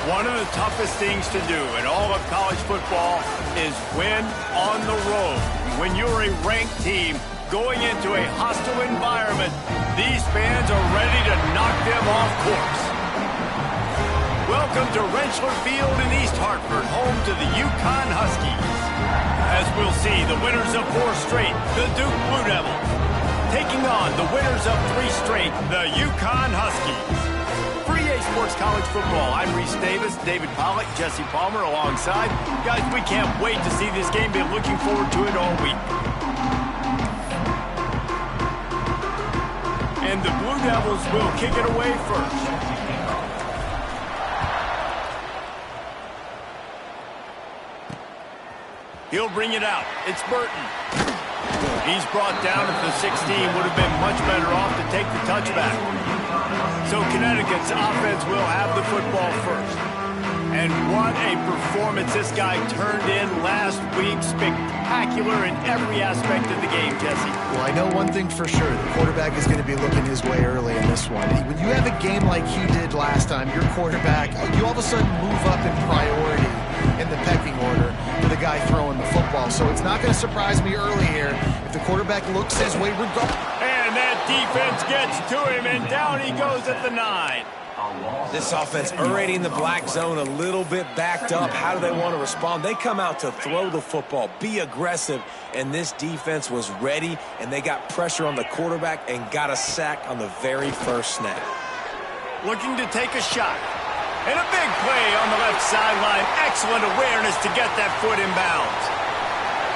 One of the toughest things to do in all of college football is win on the road. When you're a ranked team going into a hostile environment, these fans are ready to knock them off course. Welcome to Rentschler Field in East Hartford, home to the UConn Huskies. As we'll see, the winners of 4 straight, the Duke Blue Devils, taking on the winners of 3 straight, the UConn Huskies. Sports College Football. I'm Reese Davis, David Pollack, Jesse Palmer alongside. Guys, we can't wait to see this game. Been looking forward to it all week. And the Blue Devils will kick it away first. He'll bring it out. It's Burton. He's brought down at the 16. Would have been much better off to take the touchback. So Connecticut's offense will have the football first. And what a performance this guy turned in last week. Spectacular in every aspect of the game, Jesse. Well, I know one thing for sure. The quarterback is going to be looking his way early in this one. When you have a game like he did last time, your quarterback, you all of a sudden move up in priority in the pecking order for the guy throwing the football. So it's not going to surprise me early here if the quarterback looks his way regardless. And that defense gets to him, and down he goes at the 9. This offense already in the black zone, a little bit backed up. How do they want to respond? They come out to throw the football, be aggressive, and this defense was ready, and they got pressure on the quarterback and got a sack on the very first snap. Looking to take a shot. And a big play on the left sideline. Excellent awareness to get that foot in bounds.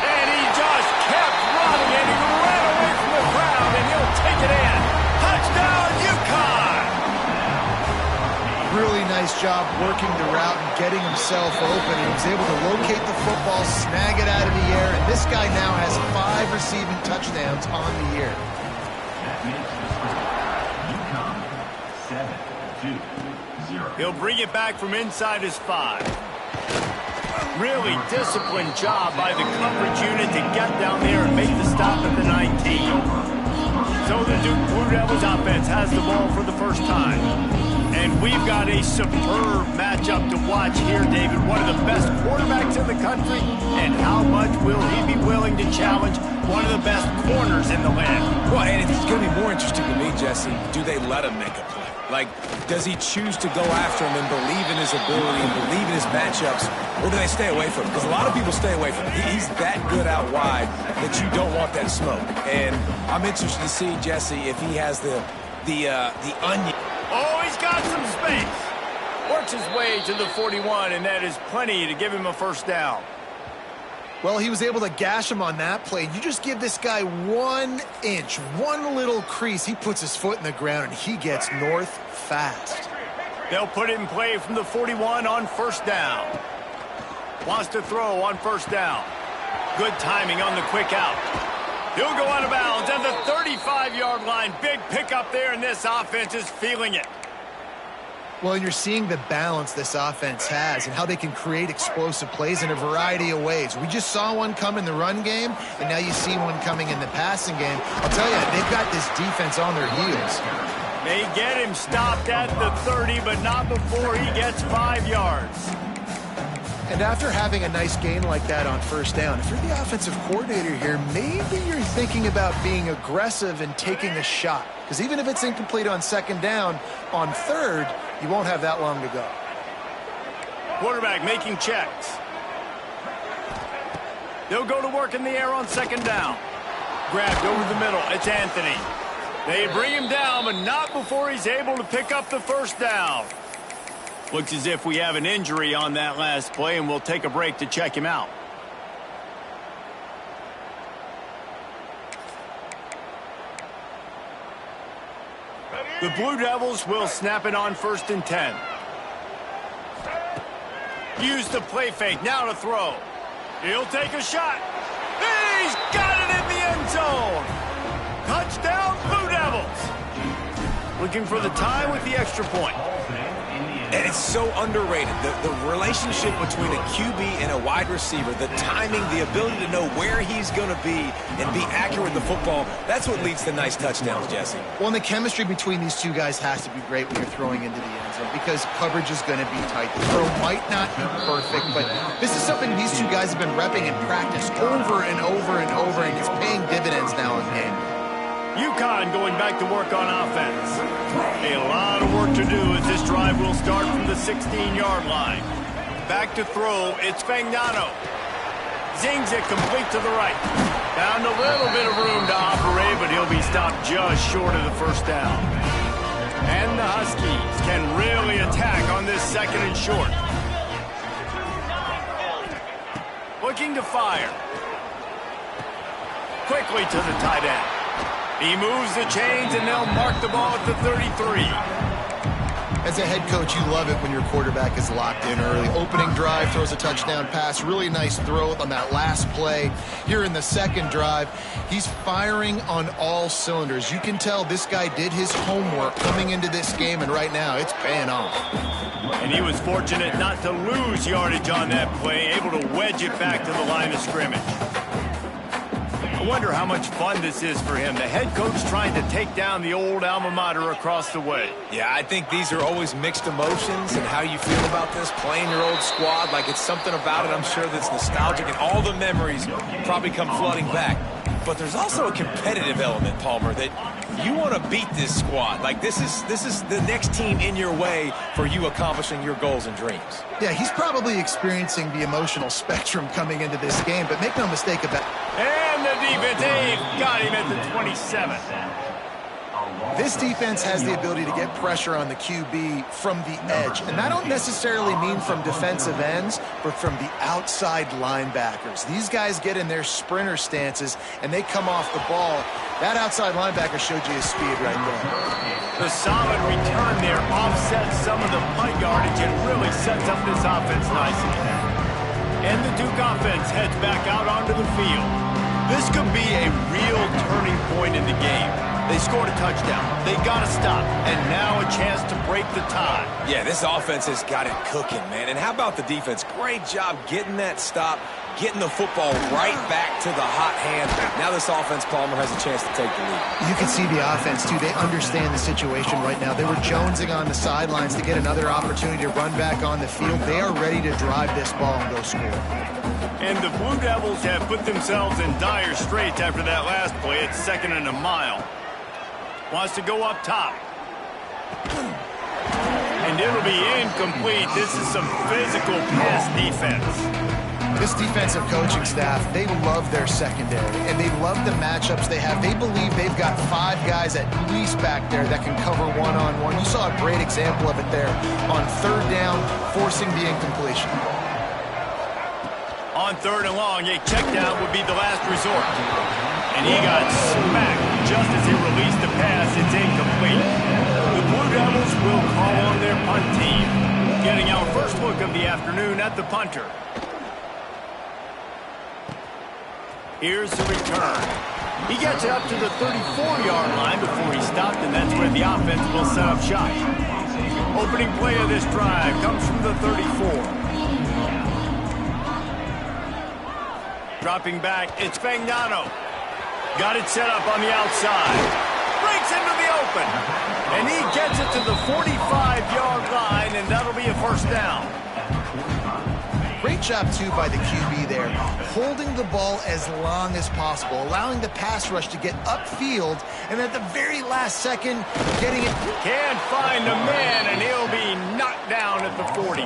And he just kept running, and he ran away from the crowd, and he'll take it in. Touchdown, UConn! Really nice job working the route and getting himself open. He was able to locate the football, snag it out of the air, and this guy now has 5 receiving touchdowns on the year. He'll bring it back from inside his 5. Really disciplined job by the coverage unit to get down there and make the stop at the 19. So the Duke Blue Devils offense has the ball for the first time. And we've got a superb matchup to watch here, David. One of the best quarterbacks in the country. And how much will he be willing to challenge one of the best corners in the land? Well, and it's going to be more interesting to me, Jesse. Do they let him make a play? Like, does he choose to go after him and believe in his ability and believe in his matchups, or do they stay away from him? Because a lot of people stay away from him. He's that good out wide that you don't want that smoke. And I'm interested to see, Jesse, if he has the onion. Oh, he's got some space. Works his way to the 41, and that is plenty to give him a first down. Well, he was able to gash him on that play. You just give this guy 1 inch, one little crease. He puts his foot in the ground, and he gets north fast. They'll put it in play from the 41 on first down. Wants to throw on first down. Good timing on the quick out. He'll go out of bounds at the 35-yard line. Big pickup there, and this offense is feeling it. Well, and you're seeing the balance this offense has and how they can create explosive plays in a variety of ways. We just saw one come in the run game, and now you see one coming in the passing game. I'll tell you, they've got this defense on their heels. They get him stopped at the 30, but not before he gets 5 yards. And after having a nice gain like that on first down, if you're the offensive coordinator here, maybe you're thinking about being aggressive and taking a shot. Because even if it's incomplete on second down, on third, you won't have that long to go. Quarterback making checks. They'll go to work in the air on second down. Grabbed over the middle. It's Anthony. They bring him down, but not before he's able to pick up the first down. Looks as if we have an injury on that last play, and we'll take a break to check him out. The Blue Devils will snap it on first and 10. Use the play fake, now to throw. He'll take a shot. He's got it in the end zone. Touchdown, Blue Devils. Looking for the tie with the extra point. And it's so underrated. The relationship between a QB and a wide receiver, the timing, the ability to know where he's going to be and be accurate with the football, that's what leads to nice touchdowns, Jesse. Well, and the chemistry between these two guys has to be great when you're throwing into the end zone because coverage is going to be tight. The throw might not be perfect, but this is something these two guys have been repping in practice over and over and over, and it's paying dividends now in game. UConn going back to work on offense. A lot of work to do as this drive will start from the 16-yard line. Back to throw, it's Fagnano. Zings it complete to the right. Found a little bit of room to operate, but he'll be stopped just short of the first down. And the Huskies can really attack on this second and short. Looking to fire. Quickly to the tight end. He moves the chains, and they'll mark the ball at the 33. As a head coach, you love it when your quarterback is locked in early. Opening drive, throws a touchdown pass. Really nice throw on that last play. Here in the second drive, he's firing on all cylinders. You can tell this guy did his homework coming into this game, and right now it's paying off. And he was fortunate not to lose yardage on that play, able to wedge it back to the line of scrimmage. I wonder how much fun this is for him. The head coach trying to take down the old alma mater across the way. Yeah, I think these are always mixed emotions and how you feel about this, playing your old squad. Like it's something about it, I'm sure, that's nostalgic, and all the memories probably come flooding back. But there's also a competitive element, Palmer, that you want to beat this squad. Like this is the next team in your way for you accomplishing your goals and dreams. Yeah, he's probably experiencing the emotional spectrum coming into this game, but make no mistake about it. And the defense, got him at the 27. This defense has the ability to get pressure on the QB from the edge. And that don't necessarily mean from defensive ends, but from the outside linebackers. These guys get in their sprinter stances, and they come off the ball. That outside linebacker showed you his speed right there. The solid return there offsets some of the punt yardage and really sets up this offense nicely. And the Duke offense heads back out onto the field. This could be a real turning point in the game. They scored a touchdown. They got to stop. And now a chance to break the tie. Yeah, this offense has got it cooking, man. And how about the defense? Great job getting that stop, getting the football right back to the hot hand. Now this offense, Palmer, has a chance to take the lead. You can see the offense, too. They understand the situation right now. They were jonesing on the sidelines to get another opportunity to run back on the field. They are ready to drive this ball and go score. And the Blue Devils have put themselves in dire straits after that last play. It's 2nd and a mile. Wants to go up top. And it'll be incomplete. This is some physical pass defense. This defensive coaching staff, they love their secondary, and they love the matchups they have. They believe they've got 5 guys at least back there that can cover one-on-one. You saw a great example of it there on 3rd down, forcing the incompletion. On 3rd and long, a check down would be the last resort. And he got smacked just as he released the pass. It's incomplete. The Blue Devils will call on their punt team. Getting our first look of the afternoon at the punter. Here's the return. He gets it up to the 34-yard line before he stopped, and that's where the offense will set up shop. Opening play of this drive comes from the 34. Dropping back, it's Fagnano. Got it set up on the outside. Breaks into the open. And he gets it to the 45-yard line, and that'll be a first down. Great job, too, by the QB there, holding the ball as long as possible, allowing the pass rush to get upfield, and at the very last second, getting it. Can't find a man, and he'll be knocked down at the 40.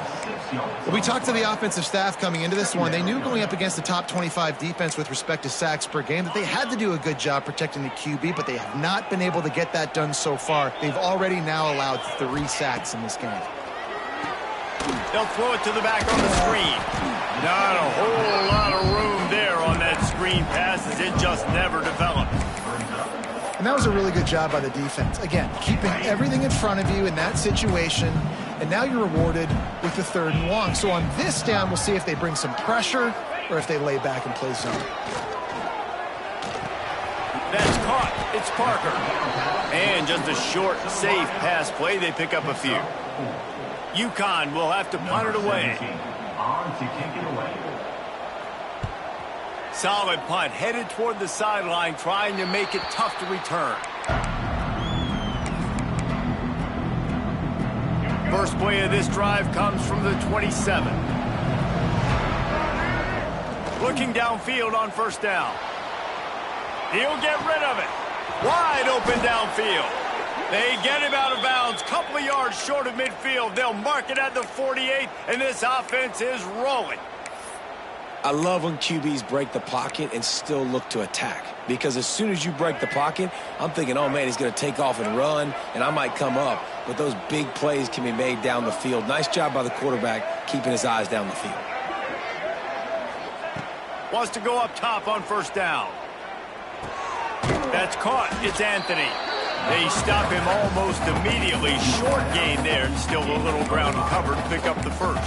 We talked to the offensive staff coming into this one. They knew going up against the top 25 defense with respect to sacks per game that they had to do a good job protecting the QB, but they have not been able to get that done so far. They've already now allowed 3 sacks in this game. They'll throw it to the back on the screen. Not a whole lot of room there on that screen pass as it just never developed. And that was a really good job by the defense. Again, keeping everything in front of you in that situation, and now you're rewarded with the 3rd and long. So on this down, we'll see if they bring some pressure or if they lay back and play zone. That's caught. It's Parker. And just a short, safe pass play, they pick up a few. UConn will have to punt it away. Solid punt, headed toward the sideline, trying to make it tough to return. First play of this drive comes from the 27. Looking downfield on first down. He'll get rid of it. Wide open downfield. They get him out of bounds. Couple of yards short of midfield. They'll mark it at the 48, and this offense is rolling. I love when QBs break the pocket and still look to attack. Because as soon as you break the pocket, I'm thinking, oh, man, he's going to take off and run, and I might come up. But those big plays can be made down the field. Nice job by the quarterback keeping his eyes down the field. Wants to go up top on first down. That's caught. It's Anthony. They stop him almost immediately. Short gain there, and still a little ground cover to pick up the first.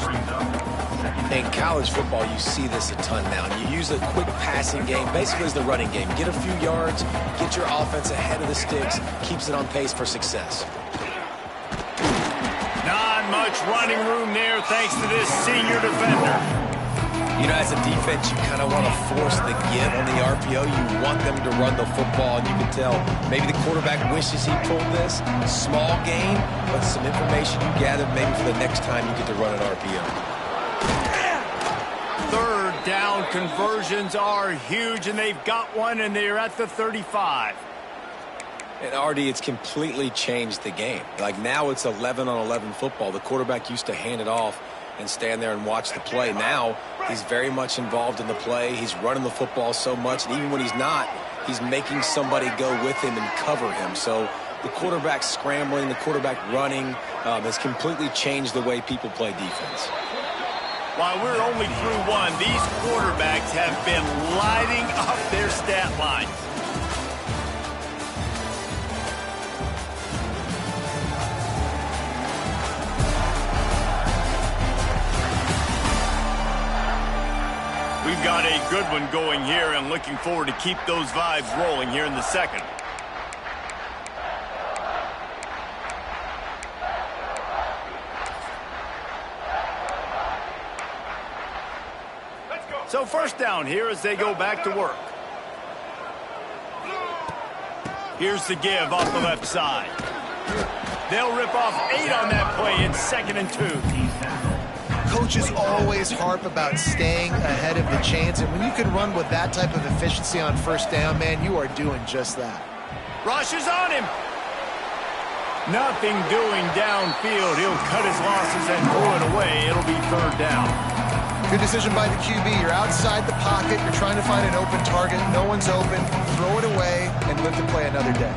In college football, you see this a ton now. You use a quick passing game, basically as the running game. Get a few yards, get your offense ahead of the sticks, keeps it on pace for success. Not much running room there thanks to this senior defender. You know, as a defense, you kind of want to force the give on the RPO. You want them to run the football, and you can tell maybe the quarterback wishes he pulled this. Small gain, but some information you gathered maybe for the next time you get to run an RPO. Third down conversions are huge, and they've got one, and they're at the 35. And, Artie, it's completely changed the game. Like, now it's 11-on-11 football. The quarterback used to hand it off and stand there and watch the play. Now he's very much involved in the play. He's running the football so much, and even when he's not, he's making somebody go with him and cover him. So the quarterback scrambling, the quarterback running has completely changed the way people play defense. While we're only through one, these quarterbacks have been lighting up their stat lines. We've got a good one going here, and looking forward to keep those vibes rolling here in the second. So first down here as they go back to work. Here's the give off the left side. They'll rip off 8 on that play in 2nd and 2. Coaches always harp about staying ahead of the chains, and when you can run with that type of efficiency on first down, man, you are doing just that. Rush is on him. Nothing doing downfield. He'll cut his losses and throw it away. It'll be 3rd down. Good decision by the QB. You're outside the pocket. You're trying to find an open target. No one's open. Throw it away and live to play another day.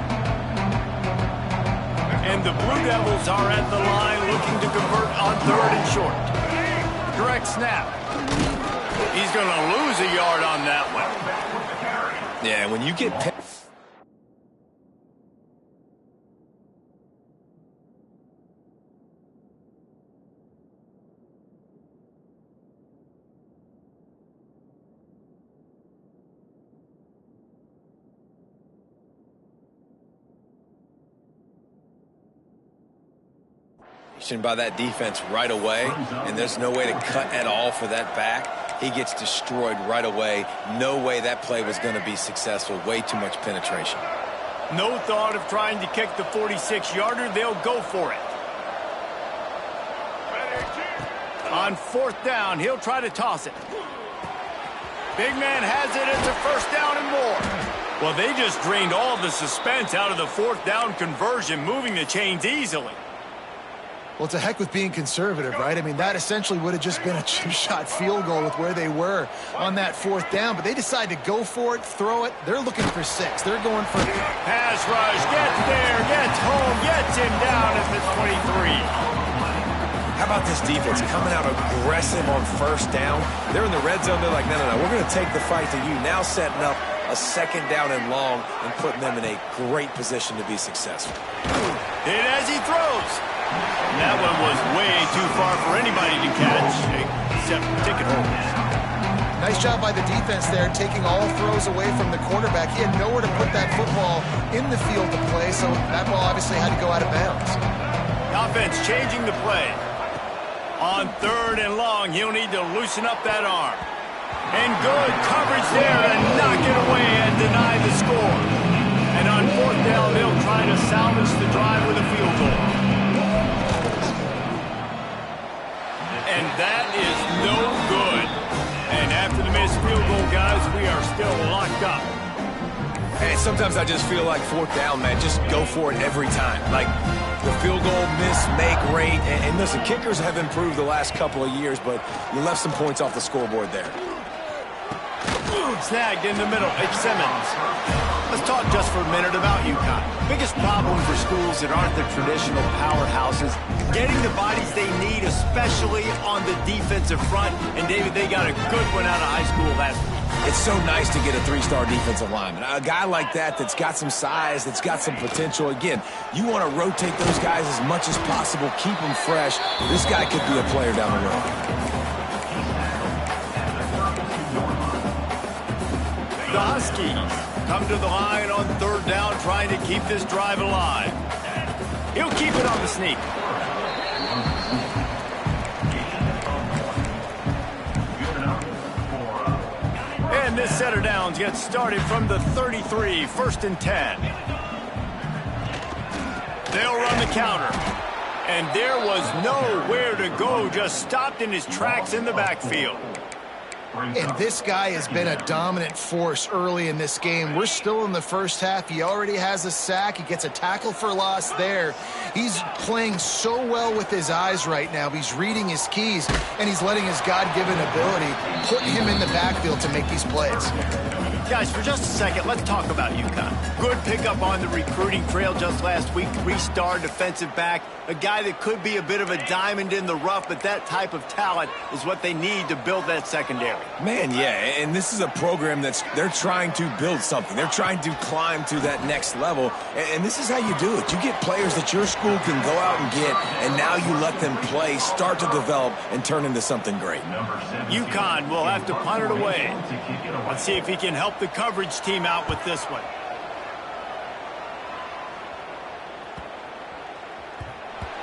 And the Blue Devils are at the line looking to convert on 3rd and short. Direct snap. He's going to lose a yard on that one. Yeah, when you get by that defense right away, and there's no way to cut at all for that back. He gets destroyed right away. No way that play was going to be successful. Way too much penetration. No thought of trying to kick the 46-yarder. They'll go for it. On 4th down, he'll try to toss it. Big man has it. It's a 1st down and more. Well, they just drained all the suspense out of the 4th down conversion, moving the chains easily. Well, it's a heck with being conservative, right? I mean, that essentially would have just been a two-shot field goal with where they were on that 4th down, but they decide to go for it, throw it. They're looking for 6. They're going for... Pass rush, gets there, gets home, gets him down at the 23. How about this defense coming out aggressive on 1st down? They're in the red zone. They're like, no, we're going to take the fight to you. Now setting up a 2nd down and long and putting them in a great position to be successful. Hit as he throws. That one was way too far for anybody to catch, except ticket holders. Nice job by the defense there, taking all throws away from the quarterback. He had nowhere to put that football in the field to play, so that ball obviously had to go out of bounds. Offense changing the play. On 3rd and long, he'll need to loosen up that arm. And good coverage there to knock it away and deny the score. And on 4th down, they'll try to salvage the drive with a field goal. And that is no good. And after the missed field goal, guys, we are still locked up. And sometimes I just feel like 4th down, man, just go for it every time. Like, the field goal miss, make rate. And listen, kickers have improved the last couple of years, but you left some points off the scoreboard there. Snagged in the middle. It's Simmons. Let's talk just for a minute about UConn. Biggest problem for schools that aren't the traditional powerhouses, getting the bodies they need, especially on the defensive front. And, David, they got a good one out of high school last week. It's so nice to get a 3-star defensive lineman. A guy like that's got some size, that's got some potential. Again, you want to rotate those guys as much as possible, keep them fresh. This guy could be a player down the road. The Huskies come to the line on 3rd down, trying to keep this drive alive. He'll keep it on the sneak. And this set of downs gets started from the 33, 1st and 10. They'll run the counter. And there was nowhere to go, just stopped in his tracks in the backfield. And this guy has been a dominant force early in this game. We're still in the first half. He already has a sack. He gets a tackle for loss there. He's playing so well with his eyes right now. He's reading his keys, and he's letting his God-given ability put him in the backfield to make these plays. Guys, for just a second, let's talk about UConn. Good pickup on the recruiting trail just last week. 3-star defensive back. A guy that could be a bit of a diamond in the rough, but that type of talent is what they need to build that secondary. Man, yeah, and this is a program they're trying to build something. They're trying to climb to that next level, and this is how you do it. You get players that your school can go out and get, and now you let them play, start to develop, and turn into something great. UConn will have to punt it away. Let's see if he can help the coverage team out with this one.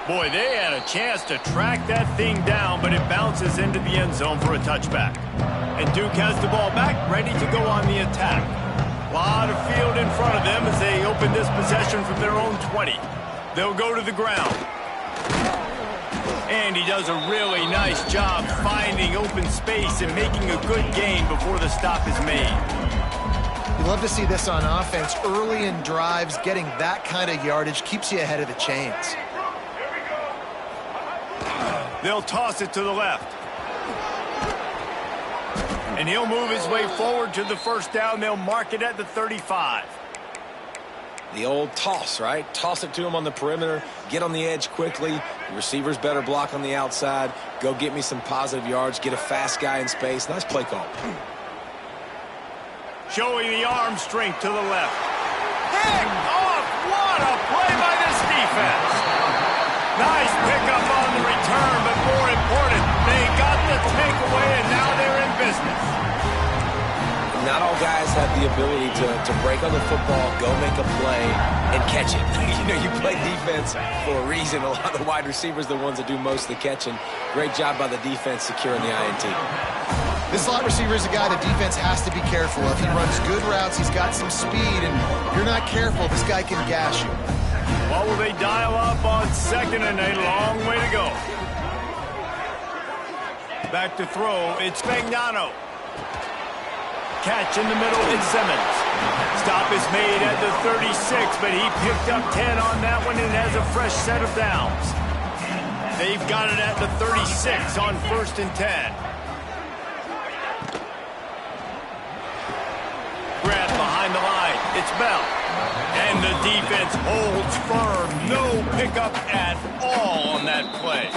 Boy, they had a chance to track that thing down, but it bounces into the end zone for a touchback. And Duke has the ball back, ready to go on the attack. A lot of field in front of them as they open this possession from their own 20. They'll go to the ground. And he does a really nice job finding open space and making a good gain before the stop is made. You love to see this on offense. Early in drives, getting that kind of yardage keeps you ahead of the chains. They'll toss it to the left. And he'll move his way forward to the 1st down. They'll mark it at the 35. The old toss, right? Toss it to him on the perimeter, get on the edge quickly. The receivers better block on the outside. Go get me some positive yards, get a fast guy in space. Nice play call. Showing the arm strength to the left. Pick off! What a play by this defense! Nice pickup on the return, but more important, they got the takeaway, and now they're in business. Not all guys have the ability to break on the football, go make a play, and catch it. You play defense for a reason. A lot of the wide receivers are the ones that do most of the catching. Great job by the defense securing the INT. This slot receiver is a guy the defense has to be careful of. He runs good routes, he's got some speed, and if you're not careful, this guy can gash you. What will they dial up on 2nd and a long way to go? Back to throw, it's Spagnano. Catch in the middle, it's Simmons. Stop is made at the 36, but he picked up 10 on that one and has a fresh set of downs. They've got it at the 36 on 1st and 10. Grab behind the line, it's Bell. And the defense holds firm. No pickup at all on that play.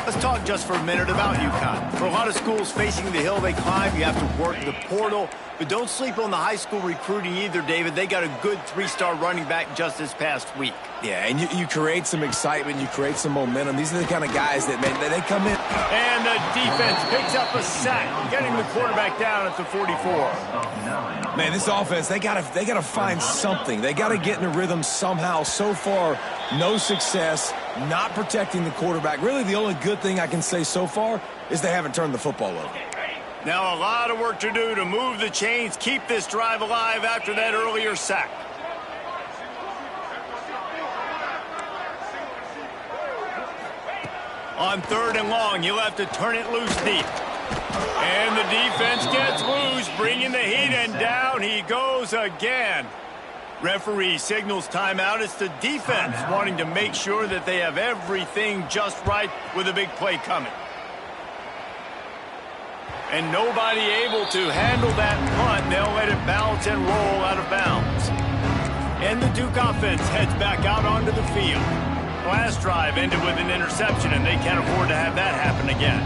Let's talk just for a minute about UConn. For a lot of schools facing the hill they climb, you have to work the portal. But don't sleep on the high school recruiting either, David. They got a good 3-star running back just this past week. Yeah, and you create some excitement. You create some momentum. These are the kind of guys that, man, they come in. And the defense picks up a sack, getting the quarterback down at the 44. Man, this offense, they gotta find something. They got to get in a rhythm somehow. So far, no success, not protecting the quarterback. Really, the only good thing I can say so far is they haven't turned the football over. Now a lot of work to do to move the chains, keep this drive alive after that earlier sack. On 3rd and long, you'll have to turn it loose deep. And the defense gets loose, bringing the heat, and down he goes again. Referee signals timeout. It's the defense wanting to make sure that they have everything just right with a big play coming. And nobody able to handle that punt. They'll let it bounce and roll out of bounds. And the Duke offense heads back out onto the field. Last drive ended with an interception, and they can't afford to have that happen again.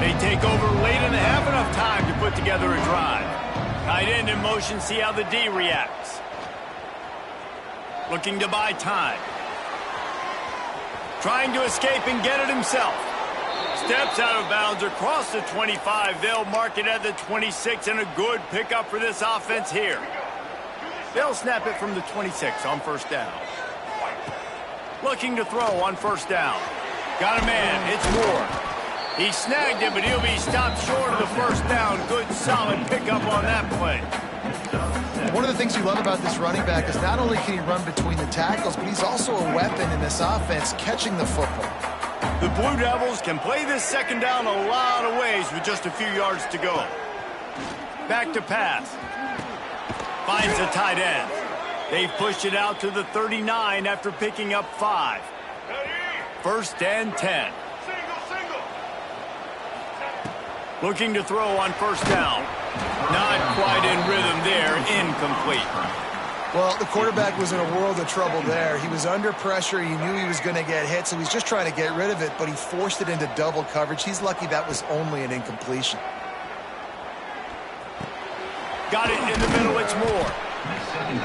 They take over late in the half, enough time to put together a drive. Tight end in motion, see how the D reacts. Looking to buy time. Trying to escape and get it himself. Steps out of bounds across the 25. They'll mark it at the 26, and a good pickup for this offense here. They'll snap it from the 26 on 1st down. Looking to throw on 1st down. Got a man. It's Moore. He snagged it, but he'll be stopped short of the 1st down. Good, solid pickup on that play. One of the things you love about this running back is not only can he run between the tackles, but he's also a weapon in this offense, catching the football. The Blue Devils can play this 2nd down a lot of ways with just a few yards to go. Back to pass. Finds the tight end. They've pushed it out to the 39 after picking up 5. 1st and 10. Looking to throw on 1st down. Not quite in rhythm there. Incomplete. Well, the quarterback was in a world of trouble there. He was under pressure. He knew he was going to get hit, so he's just trying to get rid of it, but he forced it into double coverage. He's lucky that was only an incompletion. Got it in the middle. It's Moore.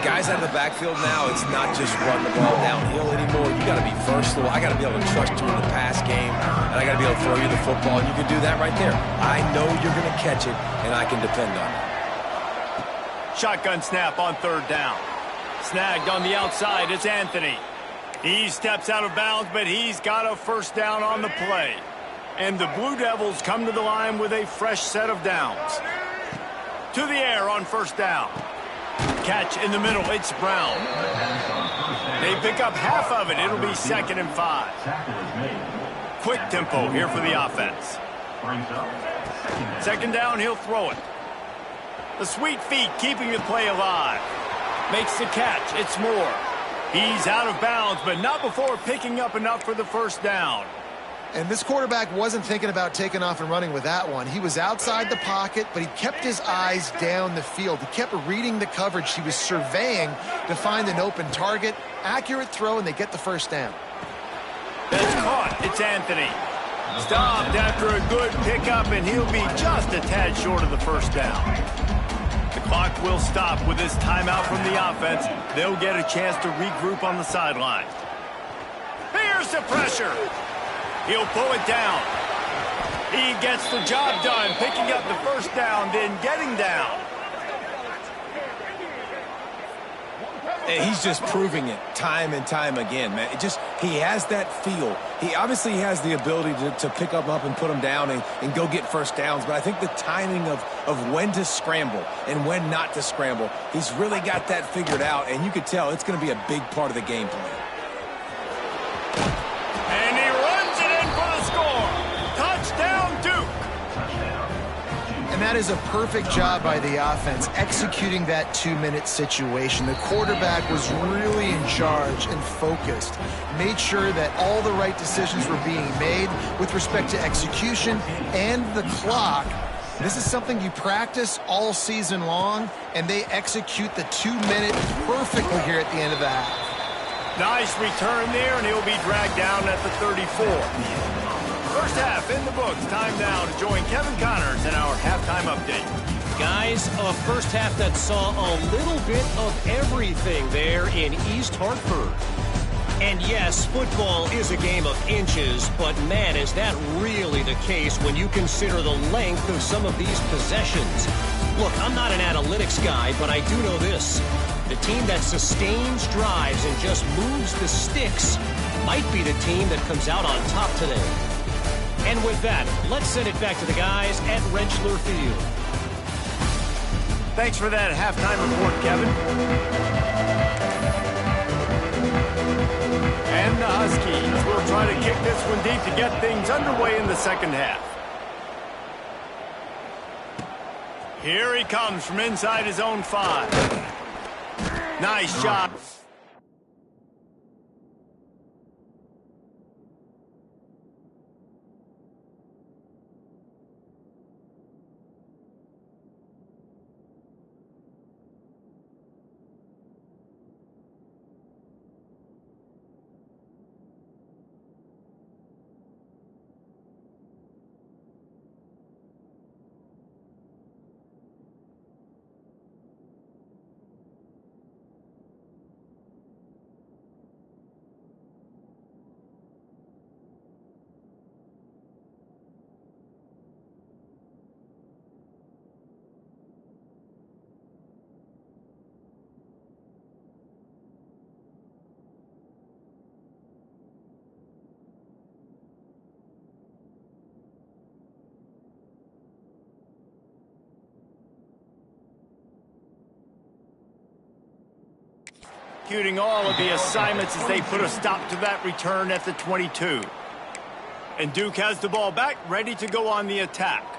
Guys out of the backfield now, it's not just run the ball downhill anymore. You got to be versatile. I got to be able to trust you in the pass game, and I got to be able to throw you the football, and you can do that right there. I know you're going to catch it, and I can depend on it. Shotgun snap on 3rd down. Snagged on the outside, it's Anthony. He steps out of bounds, but he's got a 1st down on the play. And the Blue Devils come to the line with a fresh set of downs. To the air on 1st down. Catch in the middle, it's Brown. They pick up half of it. It'll be 2nd and 5. Quick tempo here for the offense. 2nd down, he'll throw it. The sweet feet keeping the play alive. Makes the catch. It's Moore. He's out of bounds, but not before picking up enough for the 1st down. And this quarterback wasn't thinking about taking off and running with that one. He was outside the pocket, but he kept his eyes down the field. He kept reading the coverage. He was surveying to find an open target. Accurate throw, and they get the 1st down. That's caught. It's Anthony. Stopped after a good pickup, and he'll be just a tad short of the 1st down. The clock will stop with this timeout from the offense. They'll get a chance to regroup on the sideline. Here's the pressure. He'll pull it down. He gets the job done, picking up the 1st down, then getting down. And he's just proving it time and time again, man. He has that feel. He obviously has the ability to pick up and put them down and go get 1st downs, but I think the timing of when to scramble and when not to scramble, he's really got that figured out, and you could tell it's going to be a big part of the game plan. And he runs it in for the score. Touchdown, Duke. And that is a perfect job by the offense, executing that 2-minute situation. The quarterback was really in charge and focused, made sure that all the right decisions were being made with respect to execution and the clock. This is something you practice all season long, and they execute the 2-minute perfectly here at the end of the half. Nice return there, and he'll be dragged down at the 34. First half in the books. Time now to join Kevin Connors in our halftime update. Guys, a first half that saw a little bit of everything there in East Hartford. And yes, football is a game of inches, but man, is that really the case when you consider the length of some of these possessions. Look, I'm not an analytics guy, but I do know this. The team that sustains drives and just moves the sticks might be the team that comes out on top today. And with that, let's send it back to the guys at Rentschler Field. Thanks for that halftime report, Kevin. And the Huskies will try to kick this one deep to get things underway in the second half. Here he comes from inside his own 5. Nice shot. Executing all of the assignments as they put a stop to that return at the 22. And Duke has the ball back, ready to go on the attack.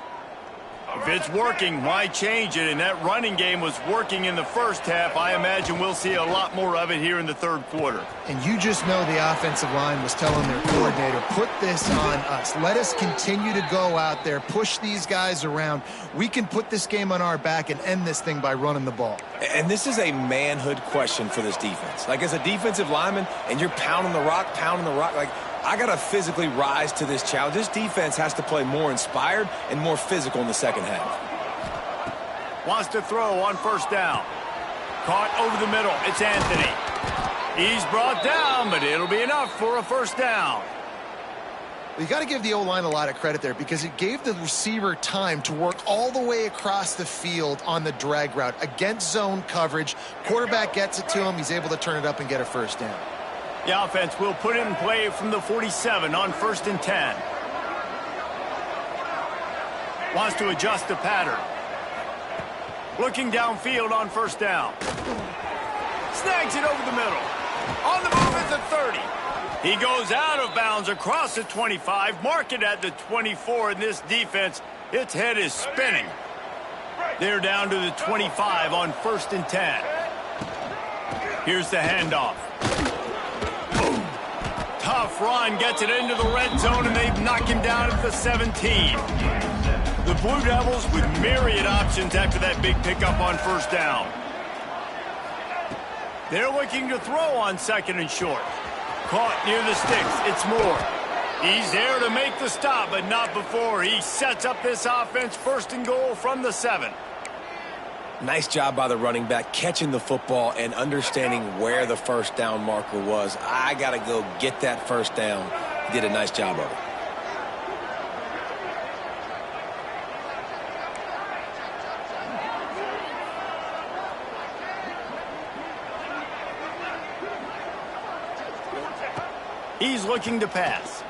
If it's working, why change it? And that running game was working in the first half. I imagine we'll see a lot more of it here in the third quarter. And you just know the offensive line was telling their coordinator, put this on us. Let us continue to go out there, push these guys around. We can put this game on our back and end this thing by running the ball. And this is a manhood question for this defense. Like, as a defensive lineman, and you're pounding the rock, like, I got to physically rise to this challenge. This defense has to play more inspired and more physical in the second half. Wants to throw on first down. Caught over the middle. It's Anthony. He's brought down, but it'll be enough for a first down. You got to give the O-line a lot of credit there because it gave the receiver time to work all the way across the field on the drag route against zone coverage. Quarterback gets it to him. He's able to turn it up and get a first down. The offense will put it in play from the 47 on 1st and 10. Wants to adjust the pattern. Looking downfield on first down. Snags it over the middle. On the move at the 30. He goes out of bounds across the 25. Mark it at the 24 in this defense. Its head is spinning. They're down to the 25 on 1st and 10. Here's the handoff. Tough run, gets it into the red zone, and they've knocked him down at the 17. The Blue Devils with myriad options after that big pickup on first down. They're looking to throw on 2nd and short. Caught near the sticks. It's Moore. He's there to make the stop, but not before. He sets up this offense 1st and goal from the 7. Nice job by the running back, catching the football and understanding where the first down marker was. I got to go get that first down. He did a nice job of it. He's looking to pass.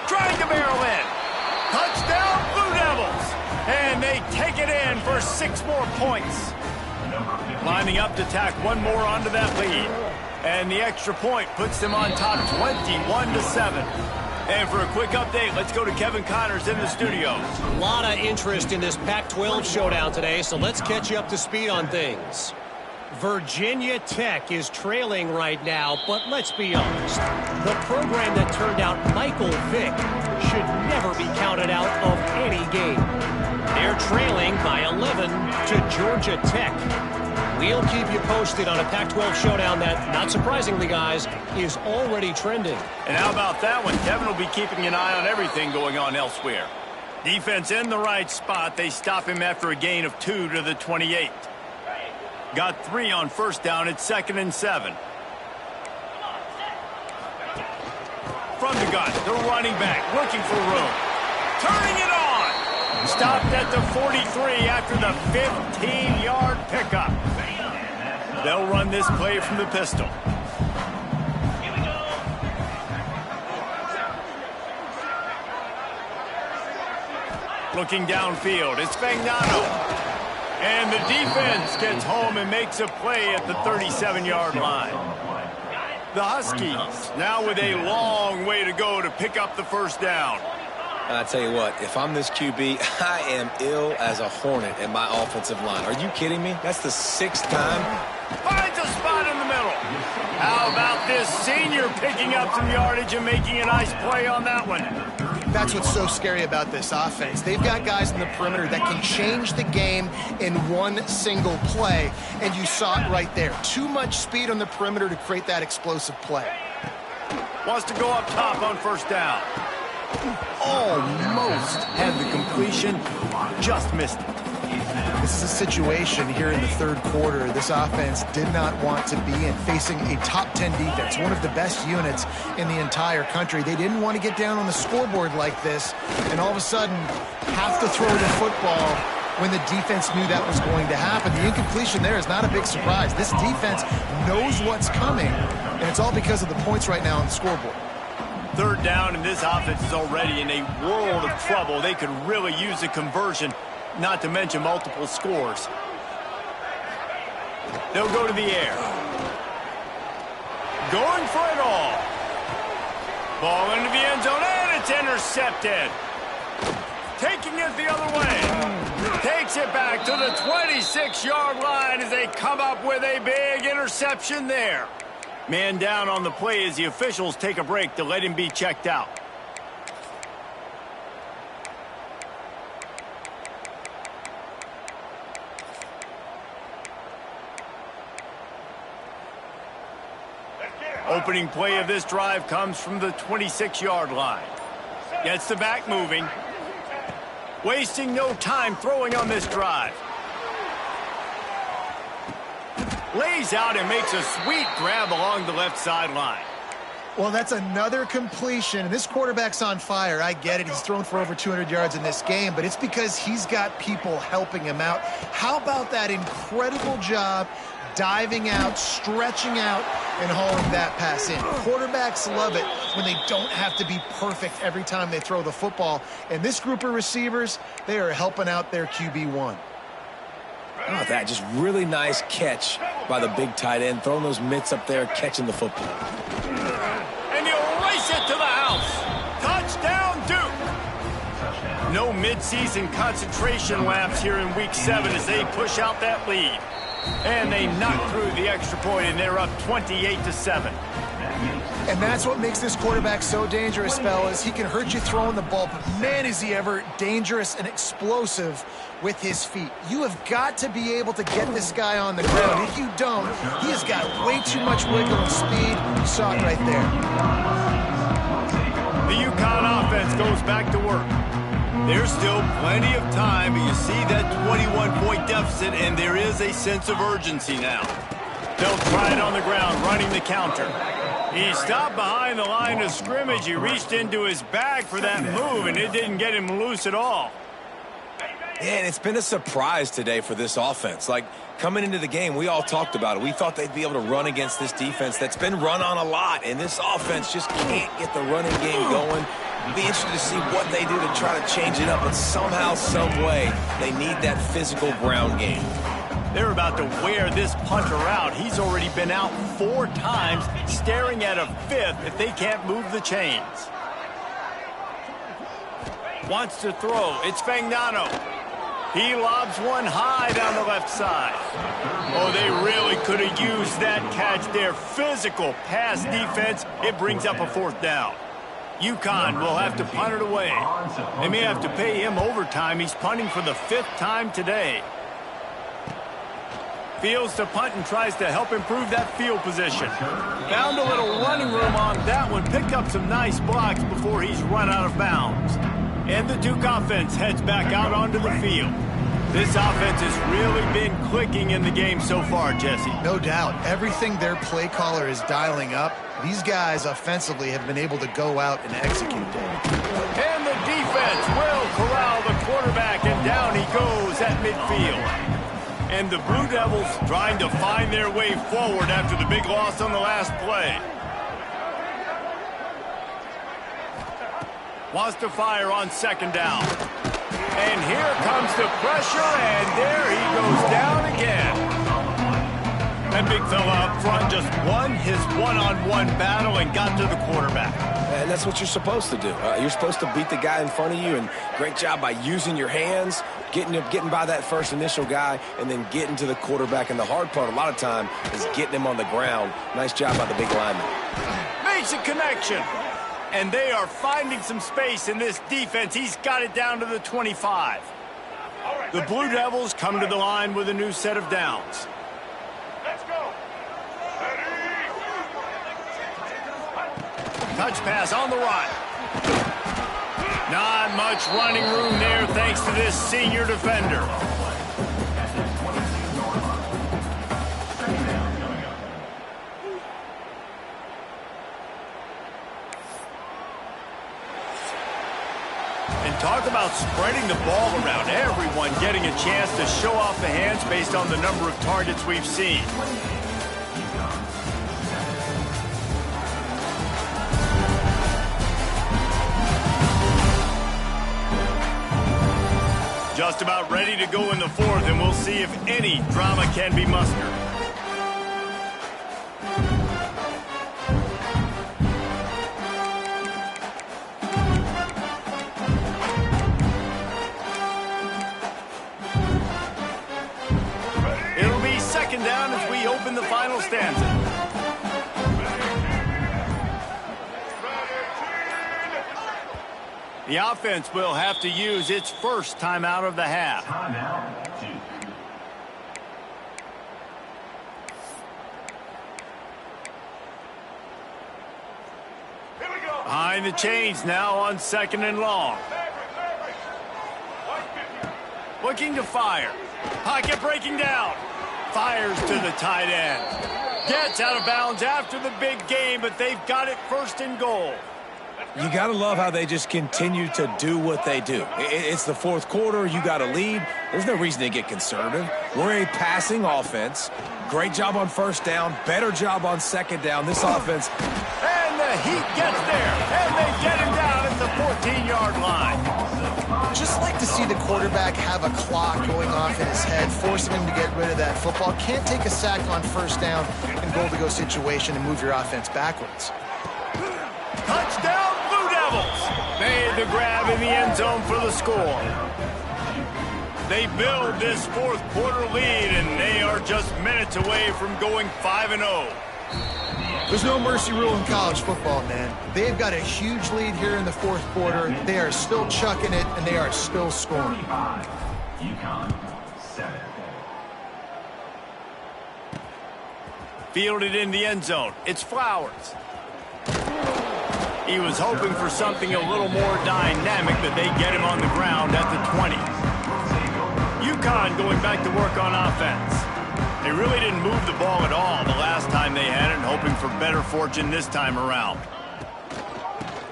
Trying to barrel in. Touchdown, Blue Devils. And they take it in for 6 more points. Lining up to tack one more onto that lead. And the extra point puts them on top 21-7. And for a quick update, let's go to Kevin Connors in the studio. A lot of interest in this Pac-12 showdown today, so let's catch you up to speed on things. Virginia Tech is trailing right now, but let's be honest. The program that turned out Michael Vick should never be counted out of any game. They're trailing by 11 to Georgia Tech. We'll keep you posted on a Pac-12 showdown that, not surprisingly, guys, is already trending. And how about that one? Kevin will be keeping an eye on everything going on elsewhere. Defense in the right spot. They stop him after a gain of 2 to the 28. Got 3 on first down. It's 2nd and 7. From the gun, the running back looking for room. Turning it on. Stopped at the 43 after the 15-yard pickup. They'll run this play from the pistol. Looking downfield, it's Fagnano. And the defense gets home and makes a play at the 37-yard line. The Huskies now with a long way to go to pick up the first down. I tell you what, if I'm this QB, I am ill as a hornet in my offensive line. Are you kidding me? That's the 6th time. Finds a spot in the middle. How about this senior picking up some yardage and making a nice play on that one? That's what's so scary about this offense. They've got guys in the perimeter that can change the game in one single play, and you saw it right there. Too much speed on the perimeter to create that explosive play. Wants to go up top on first down. Almost had the completion, just missed it. This is a situation here in the third quarter this offense did not want to be in, facing a top 10 defense, one of the best units in the entire country. They didn't want to get down on the scoreboard like this and all of a sudden have to throw the football when the defense knew that was going to happen. The incompletion there is not a big surprise. This defense knows what's coming, and it's all because of the points right now on the scoreboard. Third down, and this offense is already in a world of trouble. They could really use a conversion, not to mention multiple scores. They'll go to the air. Going for it all. Ball into the end zone, and it's intercepted. Taking it the other way. Takes it back to the 26-yard line as they come up with a big interception there. Man down on the play as the officials take a break to let him be checked out. Opening play of this drive comes from the 26-yard line. Gets the back moving. Wasting no time throwing on this drive. Lays out and makes a sweet grab along the left sideline. Well, that's another completion. This quarterback's on fire. I get it. He's thrown for over 200 yards in this game, but it's because he's got people helping him out. How about that incredible job diving out, stretching out, and hauling that pass in? Quarterbacks love it when they don't have to be perfect every time they throw the football. And this group of receivers, they are helping out their QB1. How about that? Just really nice catch by the big tight end, throwing those mitts up there, catching the football. And he'll race it to the house. Touchdown, Duke. No midseason concentration laps here in Week 7 as they push out that lead. And they knock through the extra point, and they're up 28-7. And that's what makes this quarterback so dangerous, fellas. He can hurt you throwing the ball, but man, is he ever dangerous and explosive with his feet. You have got to be able to get this guy on the ground. If you don't, he has got way too much wiggle and speed. You saw it right there. The UConn offense goes back to work. There's still plenty of time, but you see that 21-point deficit, and there is a sense of urgency now. They'll try it on the ground, running the counter. He stopped behind the line of scrimmage. He reached into his bag for that move, and it didn't get him loose at all. Yeah, and it's been a surprise today for this offense. Like, coming into the game, we all talked about it. We thought they'd be able to run against this defense that's been run on a lot, and this offense just can't get the running game going. Be interested to see what they do to try to change it up, but somehow, some way, they need that physical ground game. They're about to wear this punter out. He's already been out 4 times, staring at a 5th if they can't move the chains. Wants to throw. It's Fagnano. He lobs one high down the left side. Oh, they really could have used that catch there. Physical pass defense. It brings up a 4th down. UConn will have to punt it away. They may have to pay him overtime. He's punting for the 5th time today. Fields to punt and tries to help improve that field position. Found a little running room on that one. Picked up some nice blocks before he's run out of bounds. And the Duke offense heads back out onto the field. This offense has really been clicking in the game so far, Jesse. No doubt. Everything their play caller is dialing up, these guys offensively have been able to go out and execute it. And the defense will corral the quarterback, and down he goes at midfield. And the Blue Devils trying to find their way forward after the big loss on the last play. Wants to fire on second down. And here comes the pressure, and there he goes down again. That big fella up front just won his one-on-one battle and got to the quarterback. And that's what you're supposed to do. You're supposed to beat the guy in front of you, and great job by using your hands, getting by that first initial guy, and then getting to the quarterback. And the hard part a lot of time is getting him on the ground. Nice job by the big lineman. Makes a connection. And they are finding some space in this defense. He's got it down to the 25. The Blue Devils come to the line with a new set of downs. Let's go. Touch pass on the run. Not much running room there thanks to this senior defender. And talk about spreading the ball around. Everyone getting a chance to show off the hands based on the number of targets we've seen. Just about ready to go in the fourth, and we'll see if any drama can be mustered. It'll be second down as we open the final stanza. The offense will have to use its first timeout of the half. Behind the chains now on second and long. Looking to fire. Pocket breaking down. Fires to the tight end. Gets out of bounds after the big game, but they've got it first and goal. You got to love how they just continue to do what they do. It's the fourth quarter. You got to lead. There's no reason to get conservative. We're a passing offense. Great job on first down. Better job on second down. This offense. And the Heat gets there. And they get him down at the 14-yard line. Just like to see the quarterback have a clock going off in his head, forcing him to get rid of that football. Can't take a sack on first down and goal-to-go situation and move your offense backwards. Touchdown, Blue Devils! Made the grab in the end zone for the score. They build this fourth quarter lead, and they are just minutes away from going 5-0. There's no mercy rule in college football, man. They've got a huge lead here in the fourth quarter. They are still chucking it, and they are still scoring. Fielded in the end zone. It's Flowers. He was hoping for something a little more dynamic, but they get him on the ground at the 20. UConn going back to work on offense. They really didn't move the ball at all the last time they had it, and hoping for better fortune this time around.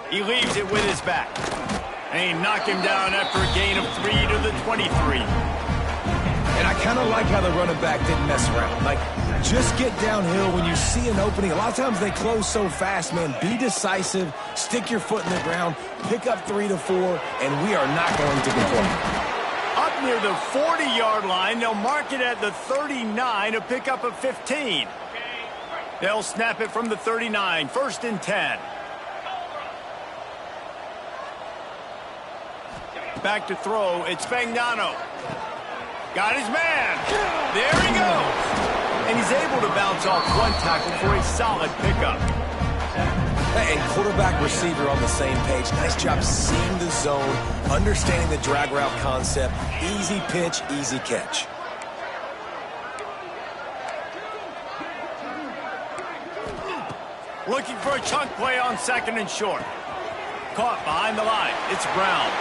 He leaves it with his back. And he knocked him down after a gain of 3 to the 23. And I kind of like how the running back didn't mess around. Like, just get downhill when you see an opening. A lot of times they close so fast, man. Be decisive, stick your foot in the ground, pick up 3 to 4, and we are not going to complain. Up near the 40-yard line, they'll mark it at the 39 to pick up a 15. They'll snap it from the 39, 1st and 10. Back to throw, it's Fagnano. Got his man. There he goes. And he's able to bounce off one tackle for a solid pickup. And quarterback receiver on the same page. Nice job seeing the zone, understanding the drag route concept. Easy pitch, easy catch. Looking for a chunk play on 2nd and short. Caught behind the line. It's Brown.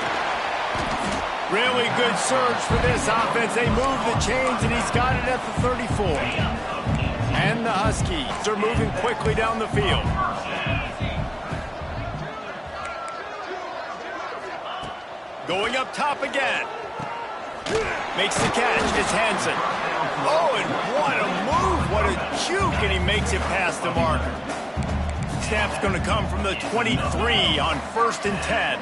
Really good surge for this offense. They move the chains, and he's got it at the 34. And the Huskies are moving quickly down the field. Going up top again. Makes the catch. It's Hansen. Oh, and what a move. What a juke, and he makes it past the marker. Snap's going to come from the 23 on 1st and 10.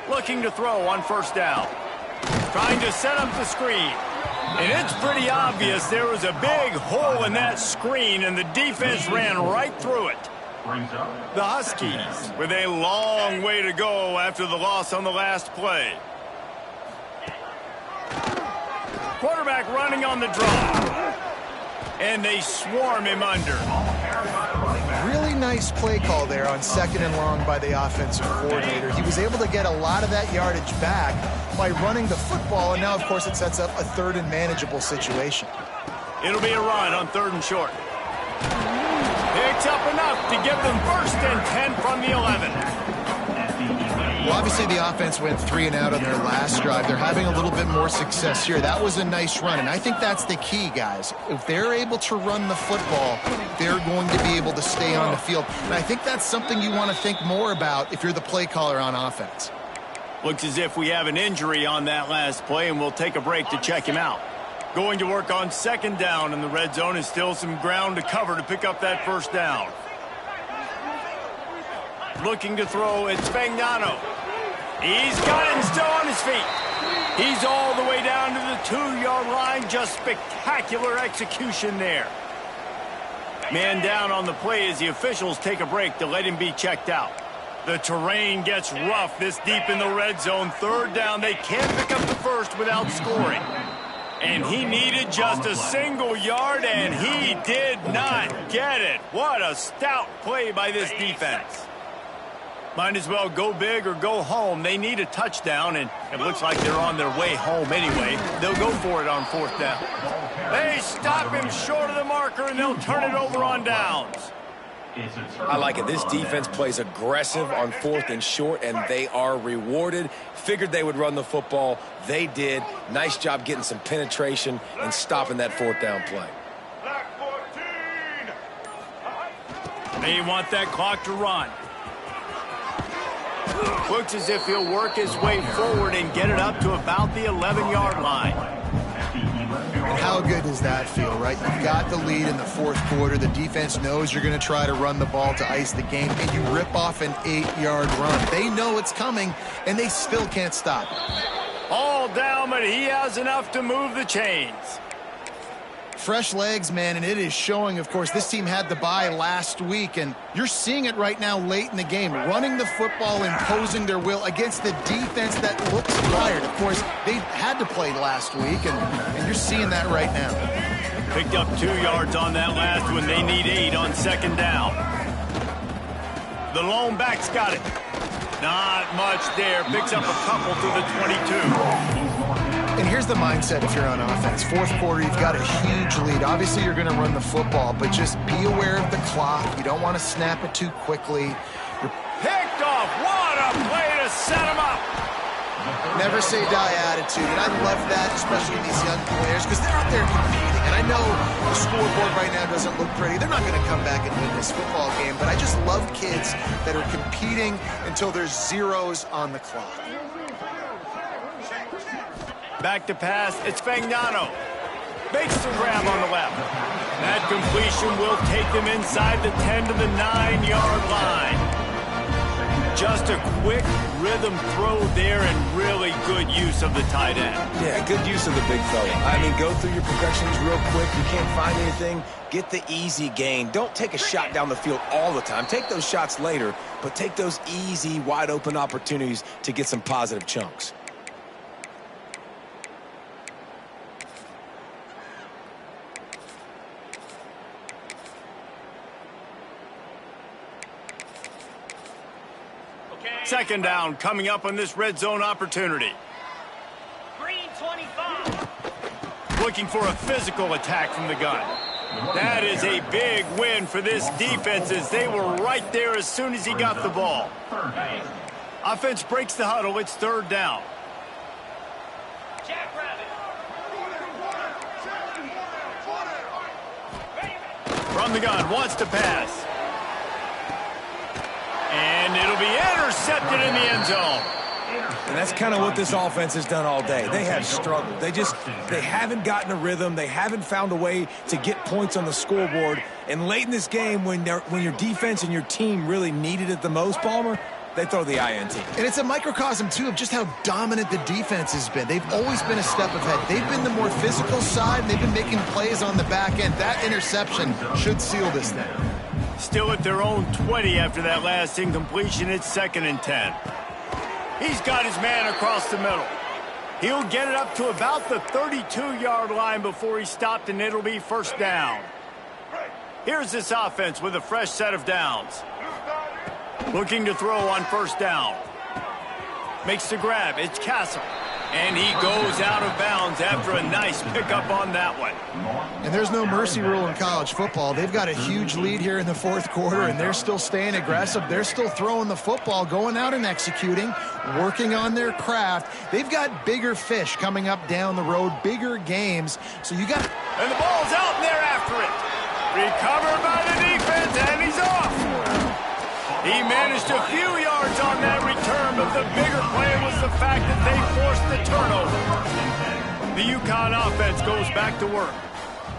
Looking to throw on 1st down. Trying to set up the screen. And it's pretty obvious there was a big hole in that screen, and the defense ran right through it. The Huskies with a long way to go after the loss on the last play. Quarterback running on the draw. And they swarm him under. Really nice play call there on 2nd and long by the offensive coordinator. He was able to get a lot of that yardage back by running the football, and now, of course, it sets up a 3rd and manageable situation. It'll be a run on 3rd and short. Picks up enough to give them 1st and 10 from the 11. Well, obviously the offense went 3 and out on their last drive. They're having a little bit more success here. That was a nice run, and I think that's the key, guys. If they're able to run the football, they're going to be able to stay on the field. And I think that's something you want to think more about if you're the play caller on offense. Looks as if we have an injury on that last play, and we'll take a break to check him out. Going to work on 2nd down, and the red zone is still some ground to cover to pick up that 1st down. Looking to throw, it's Fagnano. He's got it and still on his feet. He's all the way down to the 2-yard line. Just spectacular execution there. Man down on the play as the officials take a break to let him be checked out. The terrain gets rough this deep in the red zone. 3rd down, they can't pick up the 1st without scoring. And he needed just a single yard, and he did not get it. What a stout play by this defense. Might as well go big or go home. They need a touchdown, and it looks like they're on their way home anyway. They'll go for it on 4th down. They stop him short of the marker, and they'll turn it over on downs. I like it. This defense plays aggressive on 4th and short, and they are rewarded. Figured they would run the football. They did. Nice job getting some penetration and stopping that 4th down play. They want that clock to run. Looks as if he'll work his way forward and get it up to about the 11-yard line. And how good does that feel, right? You've got the lead in the 4th quarter. The defense knows you're going to try to run the ball to ice the game, and you rip off an 8-yard run. They know it's coming, and they still can't stop it. All down, but he has enough to move the chains. Fresh legs, man, and it is showing. Of course, this team had the bye last week, and you're seeing it right now late in the game. Running the football, imposing their will against the defense that looks tired. Of course, they had to play last week, and you're seeing that right now. Picked up 2 yards on that last one. They need 8 on 2nd down. The lone back's got it. Not much there. Picks up a couple to the 22. And here's the mindset if you're on offense. 4th quarter, you've got a huge lead. Obviously, you're going to run the football, but just be aware of the clock. You don't want to snap it too quickly. You're picked off. What a play to set him up. Never say die attitude. And I love that, especially in these young players, because they're out there competing. And I know the scoreboard right now doesn't look pretty. They're not going to come back and win this football game, but I just love kids that are competing until there's zeros on the clock. Back to pass, it's Fagnano. Makes the grab on the left. That completion will take them inside the 10 to the 9-yard line. Just a quick rhythm throw there and really good use of the tight end. Yeah, good use of the big fella. I mean, go through your progressions real quick. You can't find anything. Get the easy gain. Don't take a shot down the field all the time. Take those shots later, but take those easy, wide-open opportunities to get some positive chunks. Second down coming up on this red zone opportunity. Green 25. Looking for a physical attack from the gun. That is a big win for this defense as they were right there as soon as he got the ball. Offense breaks the huddle. It's third down. From the gun, wants to pass. And it'll be intercepted in the end zone. And that's kind of what this offense has done all day. They have struggled. They haven't gotten a rhythm. They haven't found a way to get points on the scoreboard. And late in this game, when your defense and your team really needed it the most, Palmer, they throw the INT. And it's a microcosm, too, of just how dominant the defense has been. They've always been a step ahead. They've been the more physical side, and they've been making plays on the back end. That interception should seal this thing. Still at their own 20 after that last incompletion. It's 2nd and 10. He's got his man across the middle. He'll get it up to about the 32-yard line before he stopped, and it'll be first down. Here's this offense with a fresh set of downs. Looking to throw on first down. Makes the grab. It's Castle. And he goes out of bounds after a nice pickup on that one. And there's no mercy rule in college football. They've got a huge lead here in the fourth quarter, and they're still staying aggressive. They're still throwing the football, going out and executing, working on their craft. They've got bigger fish coming up down the road, bigger games. So you got... And the ball's out, and they're after it. Recovered by the defense, and he's off. He managed a few yards on that return, but the bigger play was the fact that they forced the turnover. The UConn offense goes back to work.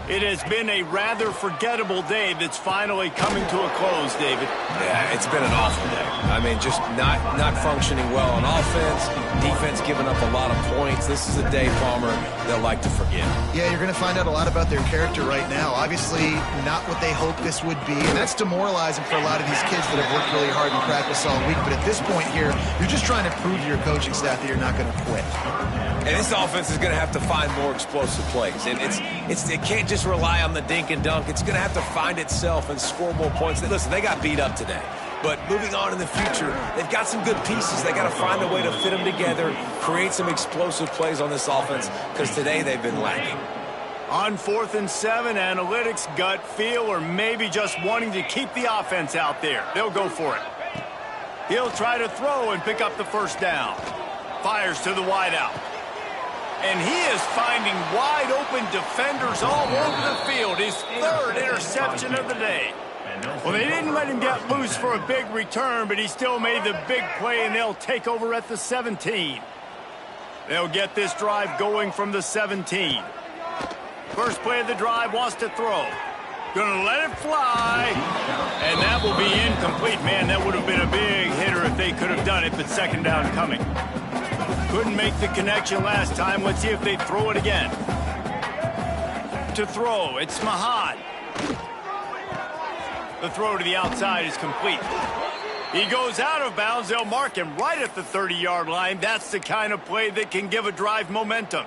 It has been a rather forgettable day that's finally coming to a close, David. Yeah, it's been an awful day. I mean, just not functioning well on offense, defense giving up a lot of points. This is a day, Palmer, they'll like to forget. Yeah, you're going to find out a lot about their character right now. Obviously, not what they hoped this would be, and that's demoralizing for a lot of these kids that have worked really hard in practice all week. But at this point here, you're just trying to prove to your coaching staff that you're not going to quit. And this offense is going to have to find more explosive plays. And it can't just rely on the dink and dunk. It's going to have to find itself and score more points. Listen, they got beat up today. But moving on in the future, they've got some good pieces. They got to find a way to fit them together, create some explosive plays on this offense, because today they've been lacking. On 4th and 7, analytics, gut feel, or maybe just wanting to keep the offense out there. They'll go for it. He'll try to throw and pick up the first down. Fires to the wideout. And he is finding wide-open defenders all over the field. His 3rd interception of the day. Well, they didn't let him get loose for a big return, but he still made the big play, and they'll take over at the 17. They'll get this drive going from the 17. First play of the drive, wants to throw. Gonna let it fly. And that will be incomplete. Man, that would have been a big hitter if they could have done it, but 2nd down coming. Couldn't make the connection last time. Let's see if they throw it again. To throw, it's Mahad. The throw to the outside is complete. He goes out of bounds. They'll mark him right at the 30-yard line. That's the kind of play that can give a drive momentum.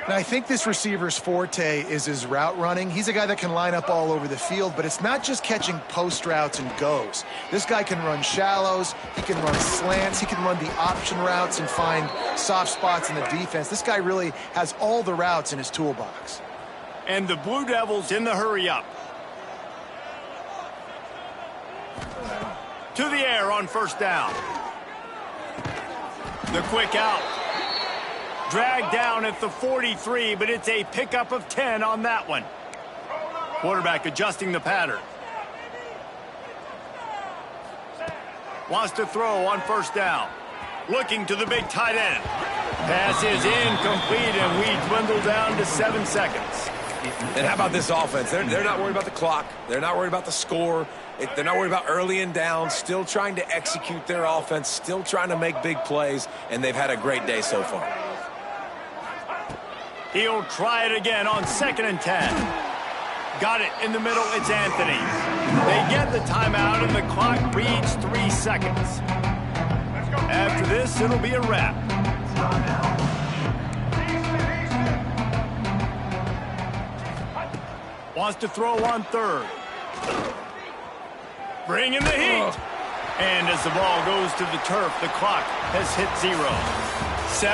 Now, I think this receiver's forte is his route running. He's a guy that can line up all over the field, but it's not just catching post routes and goes. This guy can run shallows, he can run slants, he can run the option routes and find soft spots in the defense. This guy really has all the routes in his toolbox. And the Blue Devils in the hurry-up. To the air on first down. The quick out. Dragged down at the 43, but it's a pickup of 10 on that one. Quarterback adjusting the pattern. Wants to throw on first down. Looking to the big tight end. Pass is incomplete, and we dwindle down to 7 seconds. And how about this offense? They're not worried about the clock. They're not worried about the score. They're not worried about early and down. Still trying to execute their offense. Still trying to make big plays, and they've had a great day so far. He'll try it again on 2nd and 10. Got it in the middle. It's Anthony. They get the timeout, and the clock reads 3 seconds. After this, it'll be a wrap. Wants to throw on 3rd. Bringing the heat. And as the ball goes to the turf, the clock has hit 0.